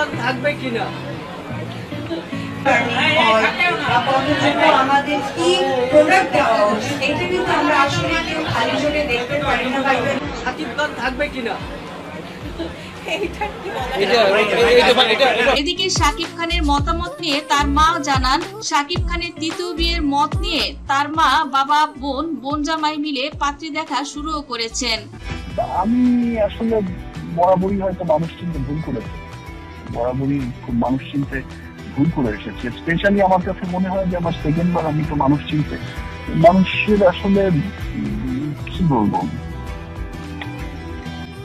খান থাকবে কিনা আমাদের কি প্রোডাক্ট দেওয়া উচিত এটা কিন্তু আমরা আসলে কেউ খালি চোখে দেখতে পারি না। শাকিব খান থাকবে কিনা। এদিকে শাকিব খানের মতামত নিয়ে তার মা জানান, শাকিব খানের তৃতীয় বিয়ের মত নিয়ে তার মা, বাবা, বোন জামাই মিলে পাত্রী দেখা শুরুও করেছেন। আমি আসলে বরাবরই হয়তো মানুষ চিনতে ভুল করেছে, বরাবরই খুব মানুষ চিনতে ভুল করে এসেছে। স্পেশালি আমার কাছে মনে হয় যে আমার সেকেন্ড বার আমি তো মানুষ চিনতে, মানুষের আসলে কি বলবো,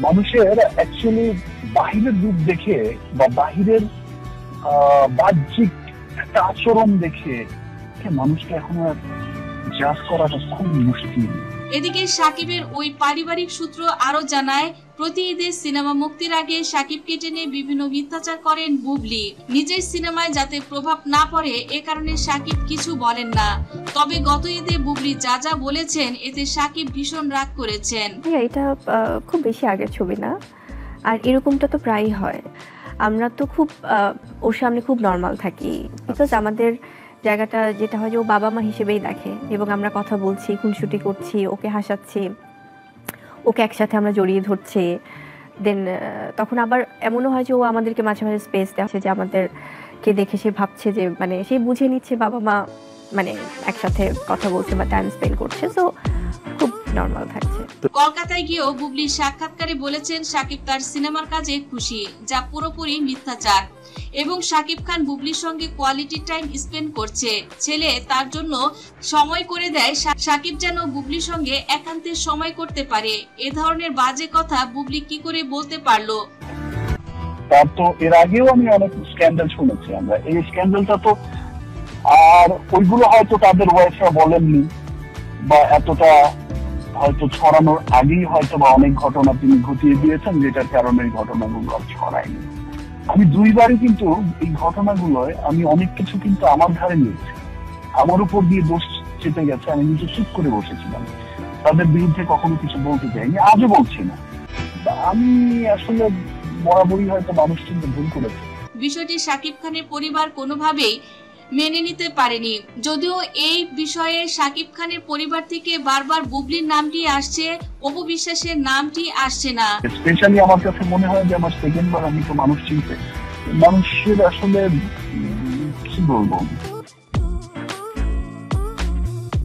মানুষের অ্যাকচুয়ালি বাহিরের রূপ দেখে বা বাহিরের বাহ্যিক একটা আচরণ দেখে মানুষকে এখন আর জাজ করাটা খুব মুশকিল। এদিকে শাকিবের ওই পারিবারিক সূত্র আরো জানায়, প্রতি ঈদে সিনেমা মুক্তির আগে শাকিবকে টেনে বিভিন্ন মিথ্যাচার করেন বুবলি। নিজের সিনেমায় যাতে প্রভাব না পড়ে এ কারণে শাকিব কিছু বলেন না। তবে গত ঈদে বুবলি যা যা বলেছেন এতে শাকিব ভীষণ রাগ করেছেন। এটা খুব বেশি আগের ছবি না, আর এরকমটা তো প্রায়ই হয়। আমরা তো খুব ওর সামনে খুব নর্মাল থাকি, বিকজ আমাদের জায়গাটা যেটা হয় যে ও বাবা মা হিসেবেই দেখে, এবং আমরা কথা বলছি, খুনসুটি করছি, ওকে হাসাচ্ছি, ওকে একসাথে আমরা জড়িয়ে ধরছি। দেন তখন আবার এমনও হয় যে ও আমাদেরকে মাঝে মাঝে স্পেস দেওয়া, যে আমাদেরকে দেখে সে ভাবছে যে মানে সে বুঝে নিচ্ছে বাবা মা মানে একসাথে কথা বলছে বা টাইম স্পেন্ড করছে, সো খুব নর্মাল থাকছে। কলকাতায় গিয়েও বুবলি সাক্ষাৎকারে বলেছেন শাকিব তার সিনেমার কাজে খুশি, যা পুরোপুরি মিথ্যাচার, এবং শাকিব খান বুবলির সঙ্গে কোয়ালিটি টাইম স্পেন্ড করছে। ছেলে তার জন্য সময় করে দেয়, শাকিব যেন বুবলির সঙ্গে একান্তে সময় করতে পারে। এ ধরনের বাজে কথা বুবলি কি করে বলতে পারলো? তার তো এর আগেও আমি অনেক স্ক্যান্ডাল শুনেছি, আমরা এই স্ক্যান্ডালটা তো আর ওইগুলো হয়তো তাদের ওয়াইফরা বলেননি, বা এতটা হয়তো ছড়ানোর আগেই হয়তো বা অনেক ঘটনা তিনি ঘটিয়ে দিয়েছেন, যেটার কারণে এই ঘটনাগুলো আর ছড়ায়নি। আমি দুইবারই কিন্তু এই ঘটনাগুলোয় আমি অনেক কিছু কিন্তু আমার ধারে নিয়েছি, আমার উপর দিয়ে দোষ চেপে গেছে, আমি নিজে চুপ করে বসেছিলাম, তাদের বিরুদ্ধে কখনো কিছু বলতে চাইনি, আজও বলছি না। আমি আসলে বরাবরই হয়তো মানুষ চিনতে ভুল করেছি। বিষয়টি শাকিব খানের পরিবার কোনোভাবেই মেনে নিতে পারেনি। যদিও এই বিষয়ে শাকিব খানের পরিবার থেকে বারবার বুবলির নামটি আসছে, অপু বিশ্বাসের নামটি আসছে না। স্পেশালি আমার কাছে মনে হয় যে আমার সেকেন্ড বার আমি তো মানুষ চিনতে, মানুষের আসলে কি বলবো,